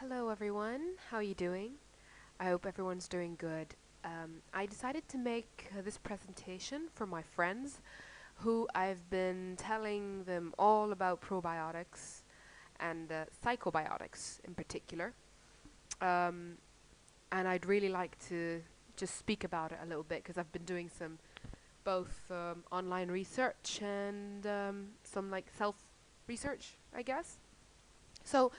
Hello everyone, how are you doing? I hope everyone's doing good. I decided to make this presentation for my friends who I've been telling them all about probiotics and psychobiotics in particular. Um, and I'd really like to just speak about it a little bit because I've been doing some both online research and some like self research, I guess. So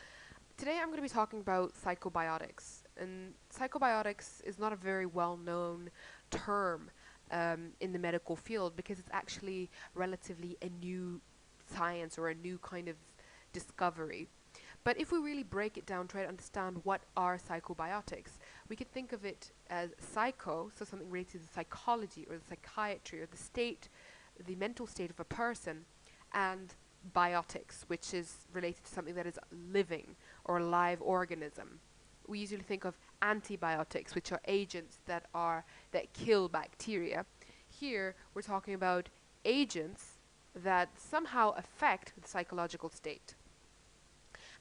today I'm going to be talking about psychobiotics. And psychobiotics is not a very well known term in the medical field because it's actually relatively a new science or a new kind of discovery. But if we really break it down, try to understand what are psychobiotics, we can think of it as psycho, so something related to the psychology or the psychiatry or the state, the mental state of a person, and biotics, which is related to something that is living or a live organism. We usually think of antibiotics, which are agents that kill bacteria. Here we're talking about agents that somehow affect the psychological state.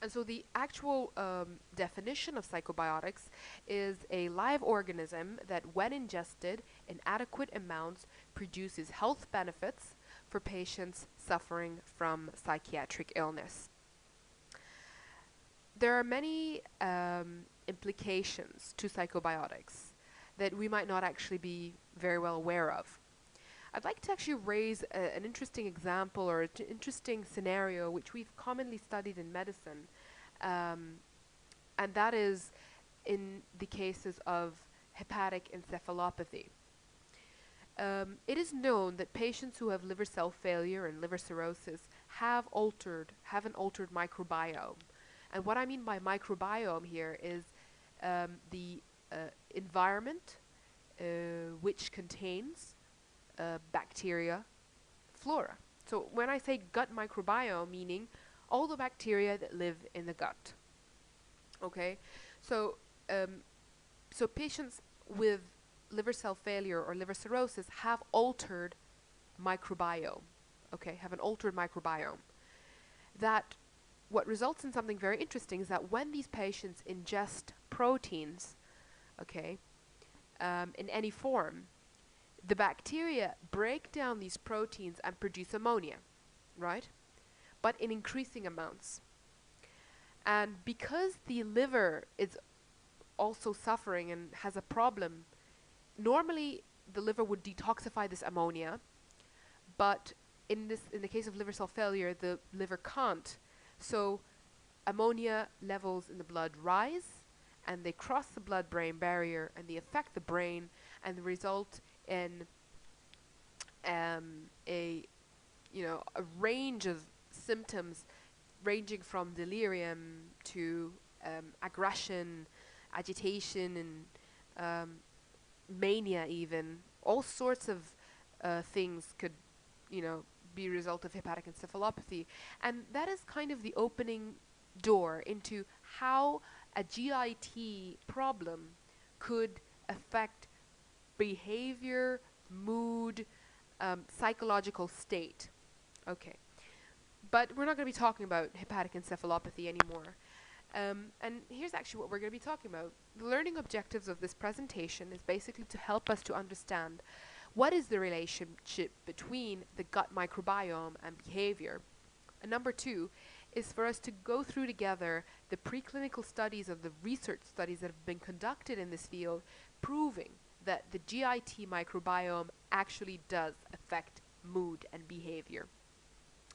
And so the actual definition of psychobiotics is a live organism that, when ingested in adequate amounts, produces health benefits for patients suffering from psychiatric illness. There are many implications to psychobiotics that we might not actually be very well aware of. I'd like to actually raise an interesting example or an interesting scenario which we've commonly studied in medicine, and that is in the cases of hepatic encephalopathy. It is known that patients who have liver cell failure and liver cirrhosis have an altered microbiome. And what I mean by microbiome here is the environment which contains bacteria, flora. So when I say gut microbiome, meaning all the bacteria that live in the gut. Okay, so so patients with liver cell failure or liver cirrhosis have altered microbiome. Okay, have an altered microbiome. That what results in something very interesting is that when these patients ingest proteins, okay, in any form, the bacteria break down these proteins and produce ammonia, right? But in increasing amounts. And because the liver is also suffering and has a problem, normally the liver would detoxify this ammonia, but in the case of liver cell failure, the liver can't. So ammonia levels in the blood rise, and they cross the blood-brain barrier, and they affect the brain, and result in a range of symptoms, ranging from delirium to aggression, agitation, and mania. Even all sorts of things could, be a result of hepatic encephalopathy, and that is kind of the opening door into how a GIT problem could affect behavior, mood, psychological state. Okay, but we're not going to be talking about hepatic encephalopathy anymore. And here's actually what we're going to be talking about. The learning objectives of this presentation is basically to help us to understand what is the relationship between the gut microbiome and behavior. And number two is for us to go through together the preclinical studies of the research studies that have been conducted in this field, proving that the GIT microbiome actually does affect mood and behavior.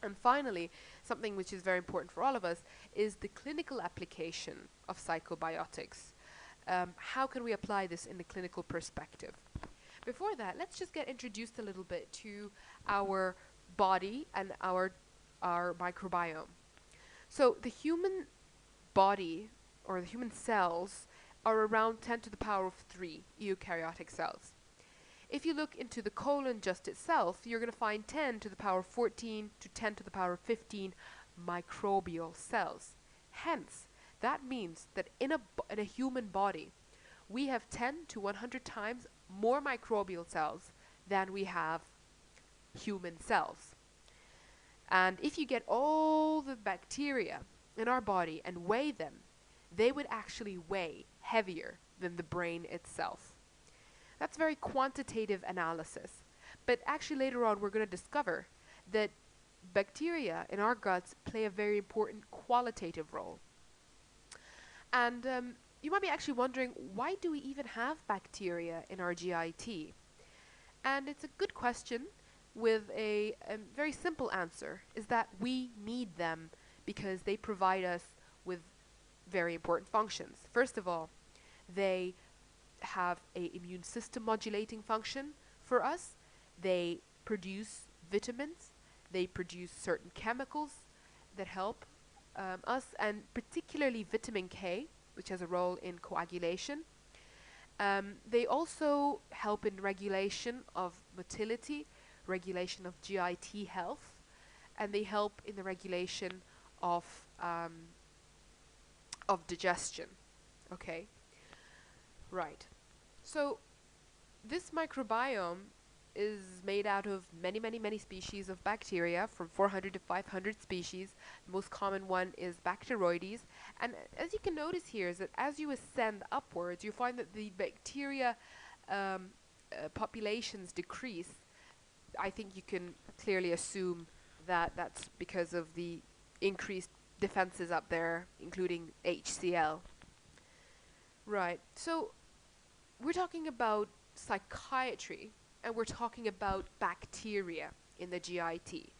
And finally, something which is very important for all of us is the clinical application of psychobiotics. How can we apply this in the clinical perspective? Before that, let's just get introduced a little bit to our body and our microbiome. So the human body, or the human cells, are around 10 to the power of 3 eukaryotic cells. If you look into the colon just itself, you're going to find 10 to the power of 14 to 10 to the power of 15 microbial cells. Hence, that means that in a human body, we have 10 to 100 times more microbial cells than we have human cells. And if you get all the bacteria in our body and weigh them, they would actually weigh heavier than the brain itself. That's very quantitative analysis. But actually later on we're going to discover that bacteria in our guts play a very important qualitative role. And you might be actually wondering, why do we even have bacteria in our GIT? And it's a good question with a very simple answer, is that we need them because they provide us with very important functions. First of all, they have a immune system modulating function for us. They produce vitamins. They produce certain chemicals that help us, and particularly vitamin K, which has a role in coagulation. They also help in regulation of motility, regulation of GIT health, and they help in the regulation of digestion. Okay, right. So this microbiome is made out of many, many, many species of bacteria, from 400 to 500 species. The most common one is Bacteroides. And as you can notice here is that as you ascend upwards, you find that the bacteria populations decrease. I think you can clearly assume that that's because of the increased defenses up there, including HCl. Right. So we're talking about psychiatry, and we're talking about bacteria in the GIT.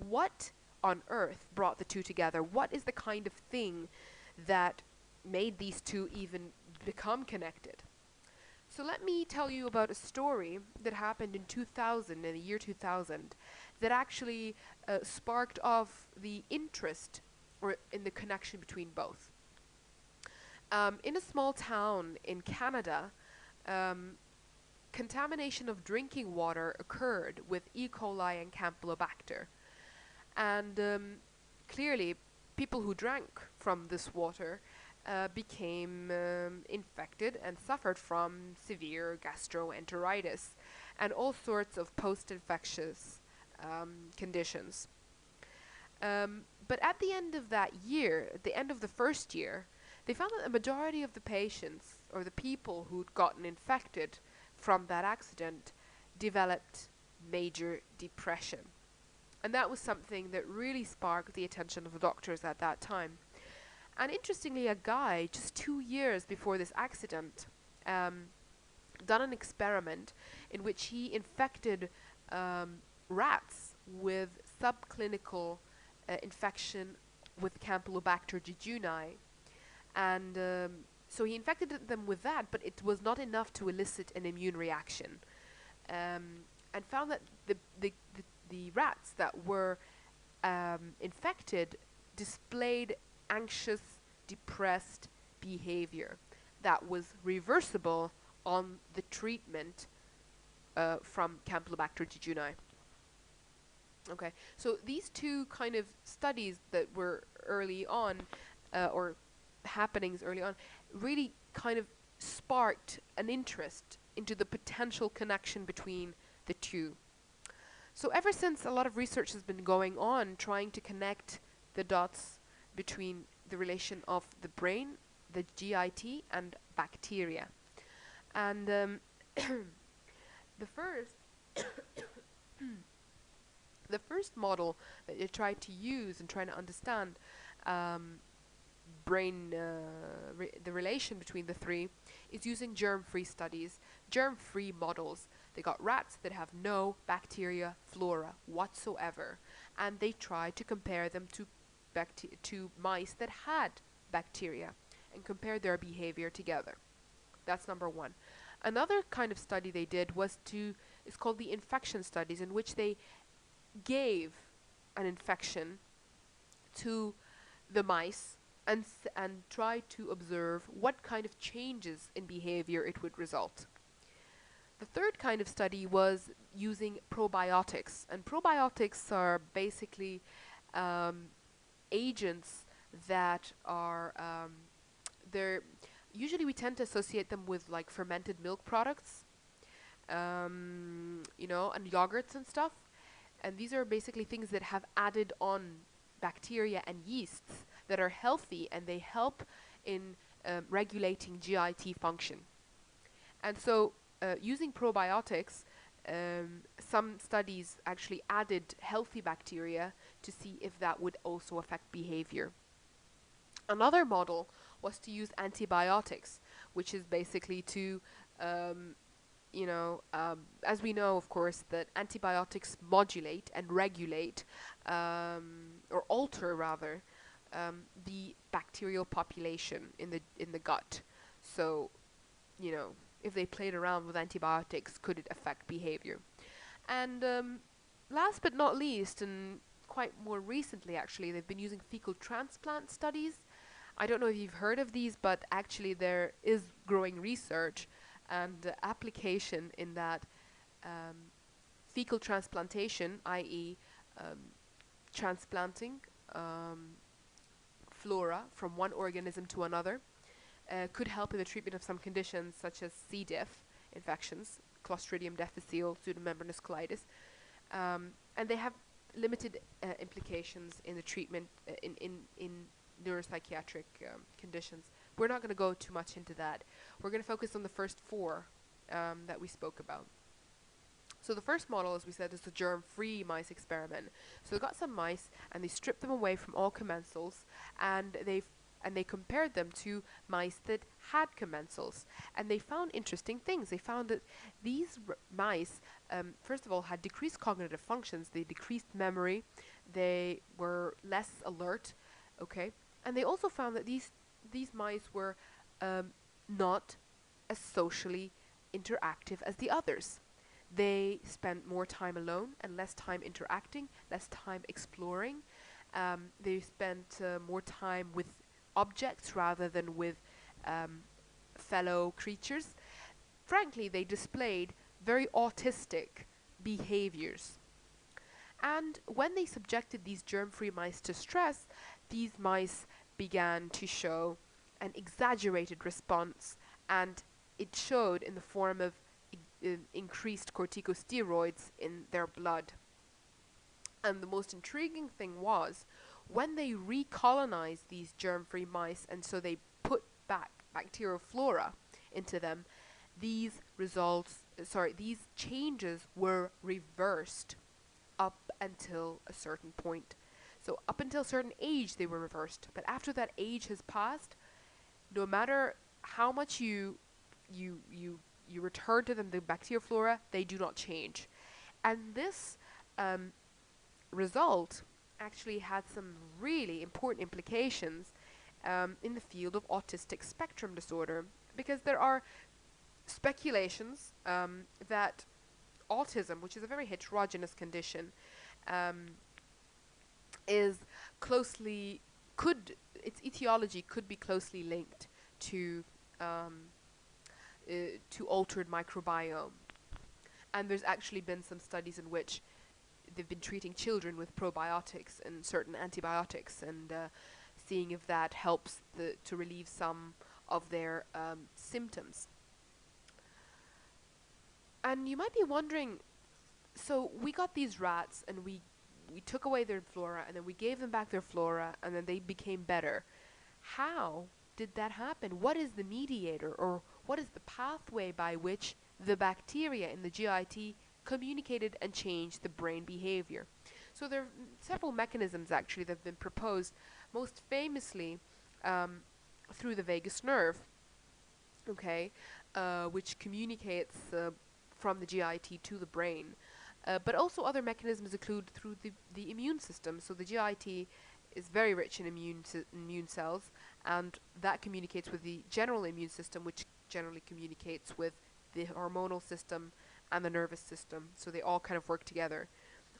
What on earth brought the two together? What is the kind of thing that made these two even become connected? So let me tell you about a story that happened in 2000, in the year 2000, that actually sparked off the interest or in the connection between both. In a small town in Canada, contamination of drinking water occurred with E. coli and Campylobacter. And clearly, people who drank from this water became infected and suffered from severe gastroenteritis and all sorts of post-infectious conditions. But at the end of that year, at the end of the first year, they found that the majority of the patients, or the people who'd gotten infected from that accident, developed major depression. And that was something that really sparked the attention of the doctors at that time. And interestingly, a guy, just 2 years before this accident, done an experiment in which he infected rats with subclinical infection with Campylobacter jejuni. And so he infected them with that, but it was not enough to elicit an immune reaction. And found that the rats that were infected displayed anxious, depressed behavior that was reversible on the treatment from Campylobacter jejuni. Okay, so these two kind of studies that were early on, or happenings early on, really kind of sparked an interest into the potential connection between the two. So ever since, a lot of research has been going on trying to connect the dots between the relation of the brain, the GIT, and bacteria. And the first the first model that they tried to use and trying to understand brain, the relation between the three, is using germ-free studies, germ-free models. They got rats that have no bacteria flora whatsoever, and they tried to compare them to mice that had bacteria and compare their behavior together. That's number one. Another kind of study they did is called the infection studies, in which they gave an infection to the mice and tried to observe what kind of changes in behavior it would result. The third kind of study was using probiotics, and probiotics are basically agents that are usually we tend to associate them with like fermented milk products, and yogurts and stuff. And these are basically things that have added on bacteria and yeasts that are healthy, and they help in regulating GIT function. And so using probiotics, some studies actually added healthy bacteria to see if that would also affect behavior. Another model was to use antibiotics, which is basically to, as we know, of course, that antibiotics modulate and regulate, or alter rather, the bacterial population in the gut. So, if they played around with antibiotics, could it affect behavior? And last but not least, and quite more recently actually, they've been using fecal transplant studies. I don't know if you've heard of these, but actually there is growing research and application in that fecal transplantation, i.e. Transplanting flora from one organism to another, could help in the treatment of some conditions such as C. diff infections, Clostridium difficile, pseudomembranous colitis, and they have limited implications in the treatment in neuropsychiatric conditions. We're not going to go too much into that. We're going to focus on the first four that we spoke about. So the first model, as we said, is the germ-free mice experiment. So they got some mice and they stripped them away from all commensals, and they compared them to mice that had commensals, and they found interesting things. They found that these mice, first of all, had decreased cognitive functions. They decreased memory. They were less alert. Okay, and they also found that these mice were not as socially interactive as the others. They spent more time alone and less time interacting, less time exploring. They spent more time with objects rather than with fellow creatures. Frankly, they displayed very autistic behaviors. And when they subjected these germ-free mice to stress, these mice began to show an exaggerated response, and it showed in the form of increased corticosteroids in their blood. And the most intriguing thing was, when they recolonized these germ-free mice, and so they put back bacterial flora into them, these changes were reversed up until a certain point. So up until a certain age they were reversed, but after that age has passed, no matter how much you return to them the bacterial flora, they do not change. And this result actually had some really important implications in the field of autistic spectrum disorder, because there are speculations that autism, which is a very heterogeneous condition, its etiology could be closely linked to altered microbiome. And there's actually been some studies in which they've been treating children with probiotics and certain antibiotics, and seeing if that helps to relieve some of their symptoms. And you might be wondering, so we got these rats and we took away their flora, and then we gave them back their flora, and then they became better. How did that happen? What is the mediator, or what is the pathway by which the bacteria in the GIT communicated and changed the brain behavior? So there are several mechanisms actually that have been proposed, most famously through the vagus nerve, which communicates from the GIT to the brain. But also other mechanisms include through the immune system. So the GIT is very rich in immune cells, and that communicates with the general immune system, which generally communicates with the hormonal system and the nervous system. So they all kind of work together.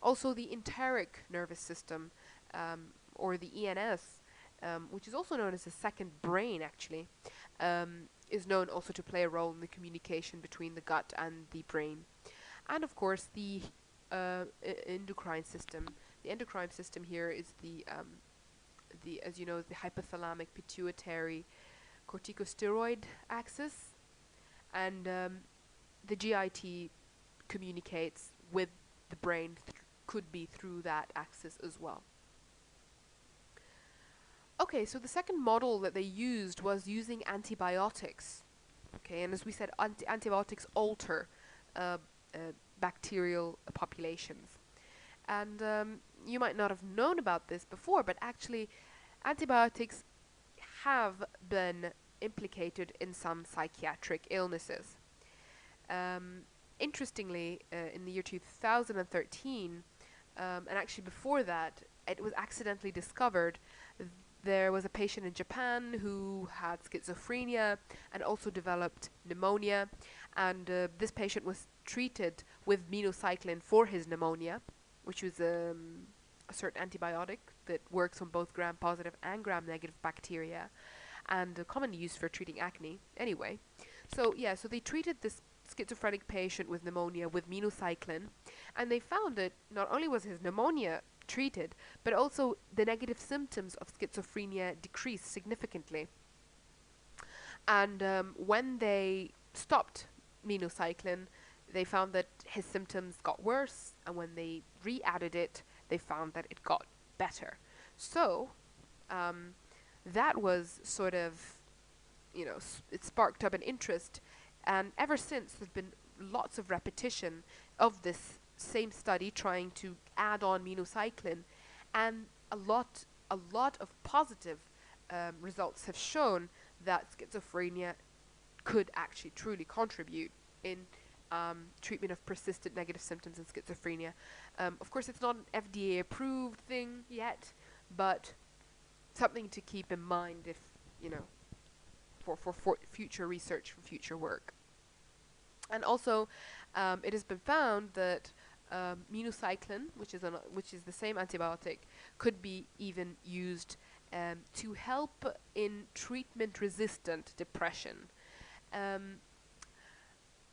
Also the enteric nervous system, or the ENS, which is also known as the second brain actually, is known also to play a role in the communication between the gut and the brain. And of course the endocrine system. The endocrine system here is the as you know, the hypothalamic pituitary corticosteroid axis, and the GIT communicates with the brain, could be through that axis as well. Okay, so the second model that they used was using antibiotics. Okay, and as we said, antibiotics alter uh, uh, bacterial populations. And you might not have known about this before, but actually, antibiotics have been implicated in some psychiatric illnesses. Um, Interestingly, in the year 2013, and actually before that, it was accidentally discovered there was a patient in Japan who had schizophrenia and also developed pneumonia, and this patient was treated with minocycline for his pneumonia, which was a certain antibiotic that works on both gram-positive and gram-negative bacteria, and commonly used for treating acne. Anyway, so they treated this schizophrenic patient with pneumonia with minocycline, and they found that not only was his pneumonia treated, but also the negative symptoms of schizophrenia decreased significantly. And when they stopped minocycline, they found that his symptoms got worse, and when they re-added it, they found that it got better. So um, that was sort of, it sparked up an interest, and ever since there's been lots of repetition of this same study trying to add on minocycline, and a lot of positive results have shown that schizophrenia could actually truly contribute in treatment of persistent negative symptoms in schizophrenia. Of course, it's not an FDA approved thing yet, but something to keep in mind if, for future research, for future work. And also, it has been found that minocycline, which is the same antibiotic, could be even used to help in treatment-resistant depression.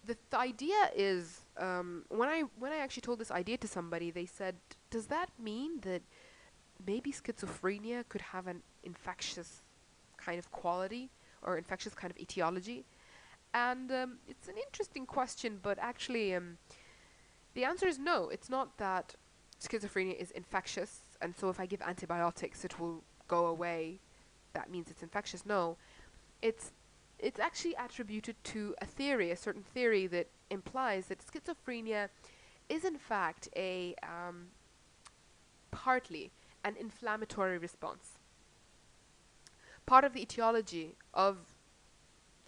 The idea is, when I actually told this idea to somebody, they said, "Does that mean that maybe schizophrenia could have an infectious kind of quality or infectious kind of etiology?" And it's an interesting question, but actually, the answer is no. It's not that schizophrenia is infectious, and so if I give antibiotics, it will go away. That means it's infectious. No, it's it's actually attributed to a certain theory that implies that schizophrenia is in fact a partly an inflammatory response. Part of the etiology of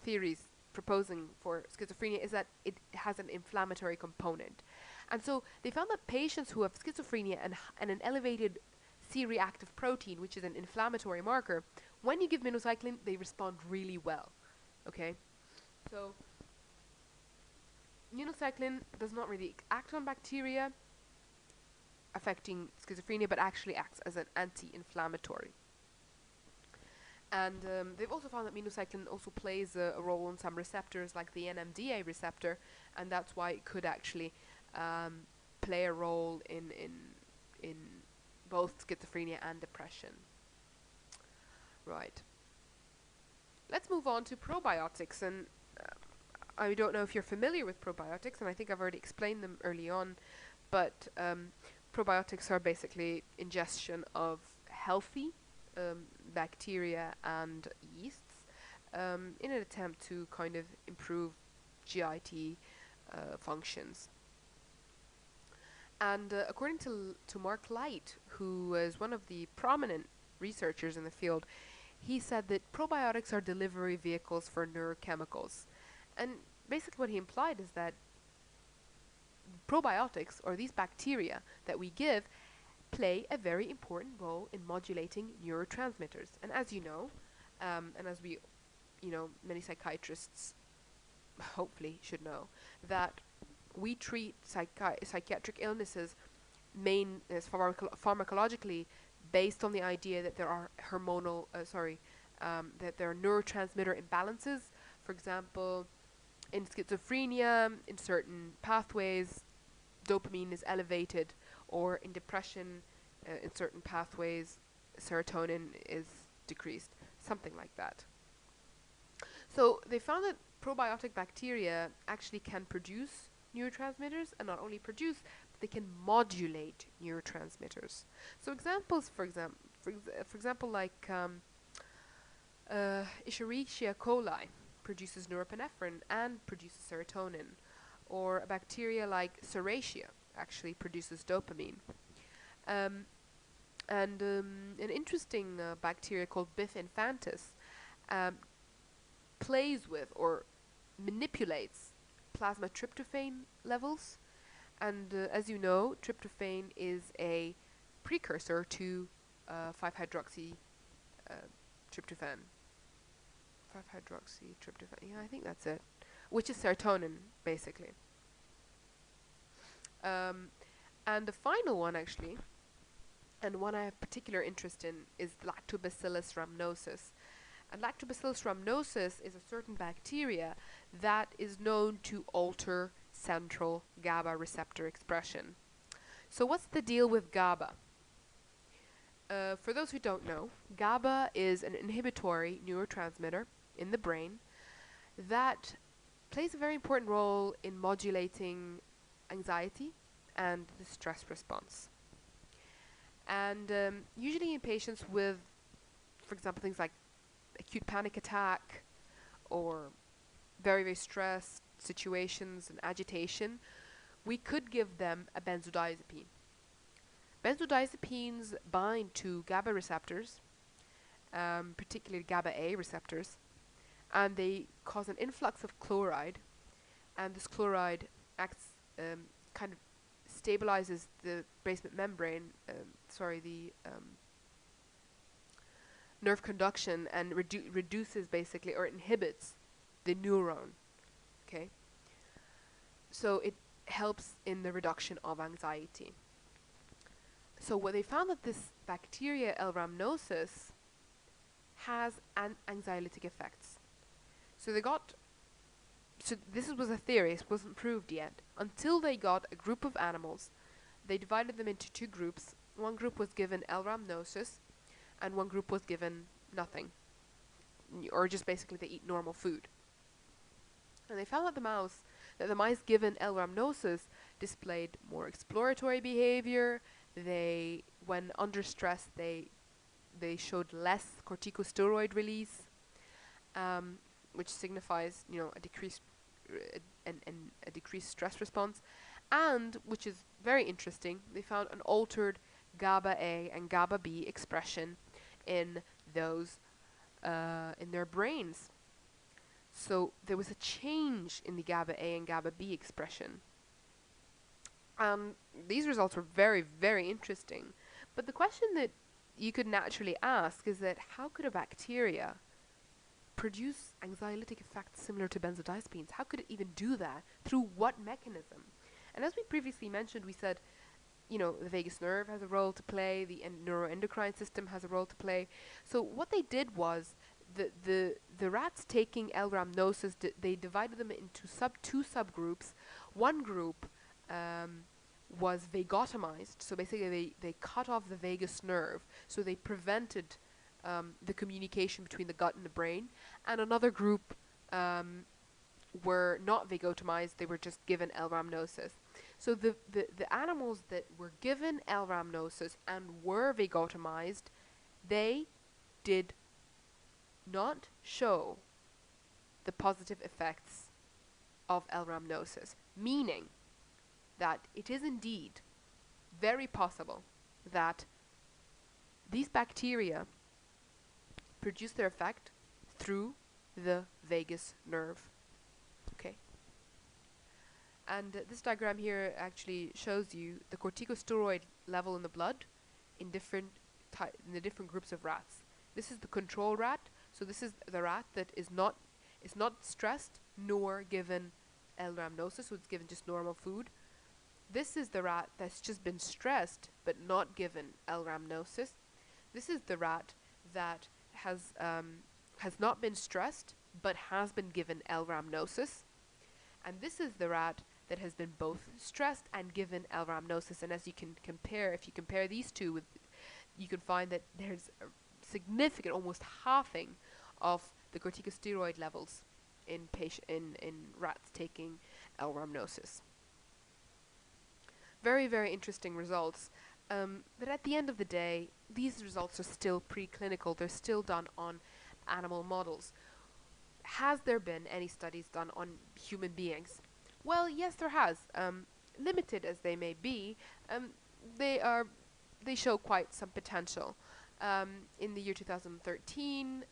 theories proposing for schizophrenia is that it has an inflammatory component. And so they found that patients who have schizophrenia and an elevated C-reactive protein, which is an inflammatory marker, when you give minocycline, they respond really well. Okay? So minocycline does not really act on bacteria affecting schizophrenia, but actually acts as an anti-inflammatory. And they've also found that minocycline also plays a role on some receptors, like the NMDA receptor, and that's why it could actually play a role in both schizophrenia and depression. Right. Let's move on to probiotics, and I don't know if you're familiar with probiotics, and I think I've already explained them early on, but probiotics are basically ingestion of healthy bacteria and yeasts in an attempt to kind of improve GIT functions. And according to Mark Light, who is one of the prominent researchers in the field, he said that probiotics are delivery vehicles for neurochemicals. And basically what he implied is that probiotics, or these bacteria that we give, play a very important role in modulating neurotransmitters. And as you know, and as we, many psychiatrists hopefully should know, that we treat psychiatric illnesses pharmacologically based on the idea that there are that there are neurotransmitter imbalances. For example, in schizophrenia, in certain pathways, dopamine is elevated, or in depression, in certain pathways, serotonin is decreased, something like that. So they found that probiotic bacteria actually can produce neurotransmitters, and not only produce, but they can modulate neurotransmitters. So examples, for example, like Escherichia coli produces norepinephrine and produces serotonin, or a bacteria like Serratia actually produces dopamine. Um, and an interesting bacteria called Bif infantis um, plays with or manipulates plasma tryptophan levels. And as you know, tryptophan is a precursor to 5-hydroxy tryptophan. 5-hydroxy tryptophan. Yeah, I think that's it. Which is serotonin, basically. And the final one, actually, and one I have particular interest in, is Lactobacillus rhamnosus. And Lactobacillus rhamnosus is a certain bacteria that is known to alter central GABA receptor expression. So what's the deal with GABA? For those who don't know, GABA is an inhibitory neurotransmitter in the brain that plays a very important role in modulating anxiety and the stress response. And usually in patients with, for example, things like acute panic attack or very, very stressed situations and agitation, we could give them a benzodiazepine. Benzodiazepines bind to GABA receptors, particularly GABA A receptors, and they cause an influx of chloride, and this chloride acts, kind of stabilizes the basement membrane, the nerve conduction, and reduces basically, or inhibits the neuron. Okay, so it helps in the reduction of anxiety. So what they found that this bacteria L. rhamnosus has anxiolytic effects. So this was a theory, it wasn't proved yet, until they got a group of animals. They divided them into two groups. One group was given L. rhamnosus, and one group was given nothing, or just basically they eat normal food. And they found that the mice given L. rhamnosus displayed more exploratory behavior. They, when under stress, they showed less corticosteroid release, which signifies, a decreased a decreased stress response, and which is very interesting, they found an altered GABA A and GABA B expression in those in their brains. So there was a change in the GABA A and GABA B expression. These results were very, very interesting. But the question that you could naturally ask is that how could a bacteria produce anxiolytic effects similar to benzodiazepines? How could it even do that? Through what mechanism? And as we previously mentioned, we said, the vagus nerve has a role to play, the neuroendocrine system has a role to play. So what they did was, the rats taking L. rhamnosus, they divided them into two subgroups. One group was vagotomized, so basically they cut off the vagus nerve, so they prevented the communication between the gut and the brain. And another group were not vagotomized, they were just given L. rhamnosus. So the animals that were given L. rhamnosus and were vagotomized, they did not show the positive effects of L. rhamnosus, meaning that it is indeed very possible that these bacteria produce their effect through the vagus nerve. Okay. And this diagram here actually shows you the corticosteroid level in the blood in the different groups of rats. This is the control rat. So this is the rat that is not stressed nor given L. rhamnosus, so it's given just normal food. This is the rat that's just been stressed but not given L. rhamnosus. This is the rat that has not been stressed but has been given L. rhamnosus. And this is the rat that has been both stressed and given L. rhamnosus. And as you can compare, if you compare these two, you can find that there's a significant, almost halving of the corticosteroid levels in rats taking L. rhamnosus. Very, very interesting results. But at the end of the day, these results are still preclinical. They're still done on animal models. Has there been any studies done on human beings? Well, yes, there has. Limited as they may be, um, they are they show quite some potential. In the year 2013,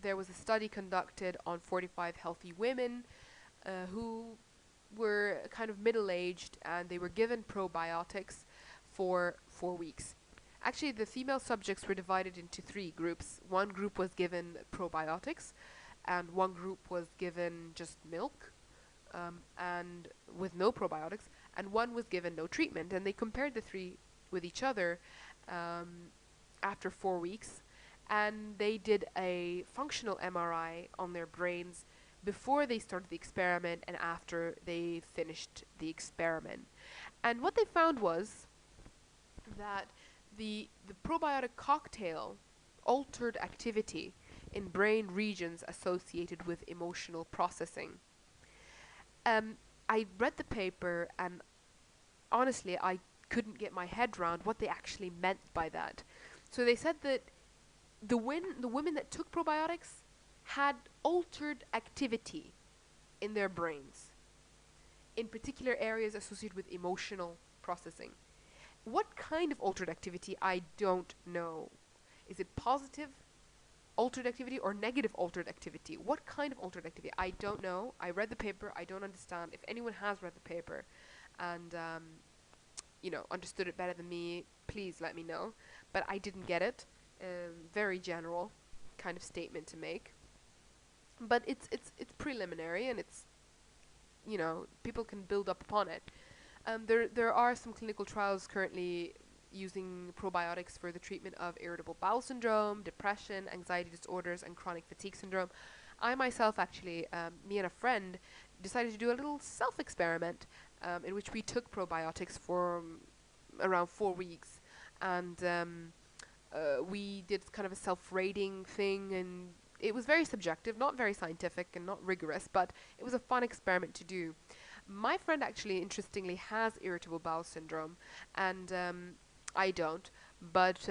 there was a study conducted on 45 healthy women who were kind of middle-aged, and they were given probiotics for 4 weeks. Actually, the female subjects were divided into three groups. One group was given probiotics, and one group was given just milk, and with no probiotics, and one was given no treatment. And they compared the three with each other after 4 weeks, and they did a functional MRI on their brains before they started the experiment and after they finished the experiment. And what they found was that the probiotic cocktail altered activity in brain regions associated with emotional processing. I read the paper, and honestly, I couldn't get my head around what they actually meant by that. So they said that the women that took probiotics had altered activity in their brains, in particular areas associated with emotional processing. What kind of altered activity, I don't know. Is it positive altered activity or negative altered activity? What kind of altered activity? I don't know. I read the paper. I don't understand. If anyone has read the paper and understood it better than me, please let me know. But I didn't get it. Very general kind of statement to make. But it's preliminary, and it's people can build up upon it. There are some clinical trials currently using probiotics for the treatment of irritable bowel syndrome, depression, anxiety disorders, and chronic fatigue syndrome. I myself actually, me and a friend, decided to do a little self-experiment in which we took probiotics for around 4 weeks, and we did kind of a self-rating thing, and it was very subjective, not very scientific and not rigorous, but it was a fun experiment to do. My friend actually, interestingly, has irritable bowel syndrome, and I don't. But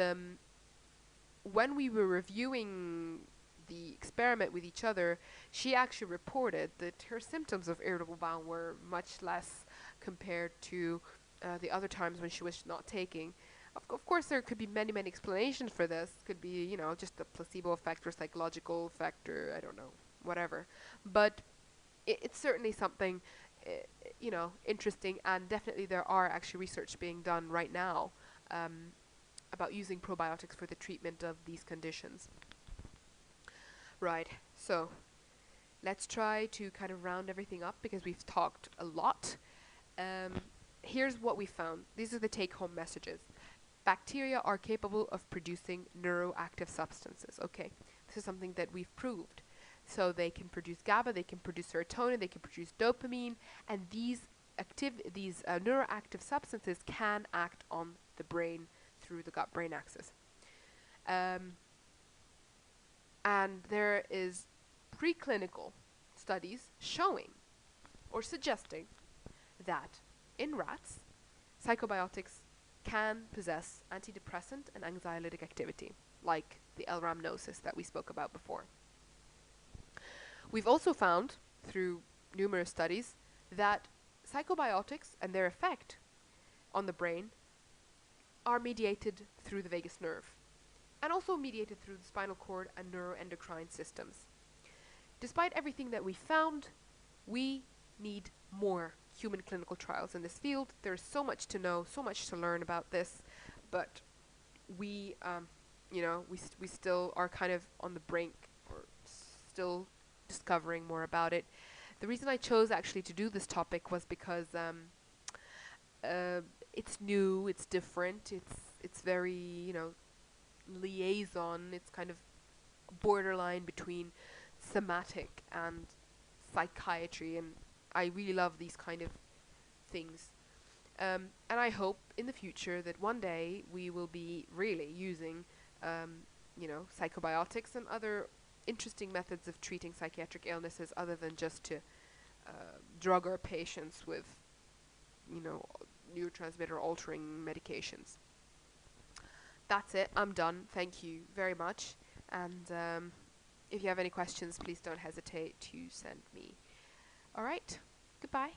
when we were reviewing the experiment with each other, she actually reported that her symptoms of irritable bowel were much less compared to the other times when she was not taking. Of course, there could be many, many explanations for this. Could be, just a placebo effect or psychological effect, or I don't know, whatever. But it's certainly something interesting, and definitely there are actually research being done right now about using probiotics for the treatment of these conditions. Right, so let's try to kind of round everything up because we've talked a lot. Here's what we found. These are the take-home messages. Bacteria are capable of producing neuroactive substances. Okay, this is something that we've proved. So they can produce GABA, they can produce serotonin, they can produce dopamine, and these neuroactive substances can act on the brain through the gut-brain axis. And there is preclinical studies showing or suggesting that in rats, psychobiotics can possess antidepressant and anxiolytic activity, like the Rhamnosus that we spoke about before. We've also found, through numerous studies, that psychobiotics and their effect on the brain are mediated through the vagus nerve, and also mediated through the spinal cord and neuroendocrine systems. Despite everything that we found, we need more human clinical trials in this field. There's so much to know, so much to learn about this, but we still are kind of on the brink, or still discovering more about it. The reason I chose actually to do this topic was because it's new, it's different, it's very liaison. It's kind of borderline between somatic and psychiatry, and I really love these kind of things. And I hope in the future that one day we will be really using psychobiotics and other interesting methods of treating psychiatric illnesses, other than just to drug our patients with neurotransmitter altering medications. That's it. I'm done. Thank you very much. And if you have any questions, please don't hesitate to send me. All right. Goodbye.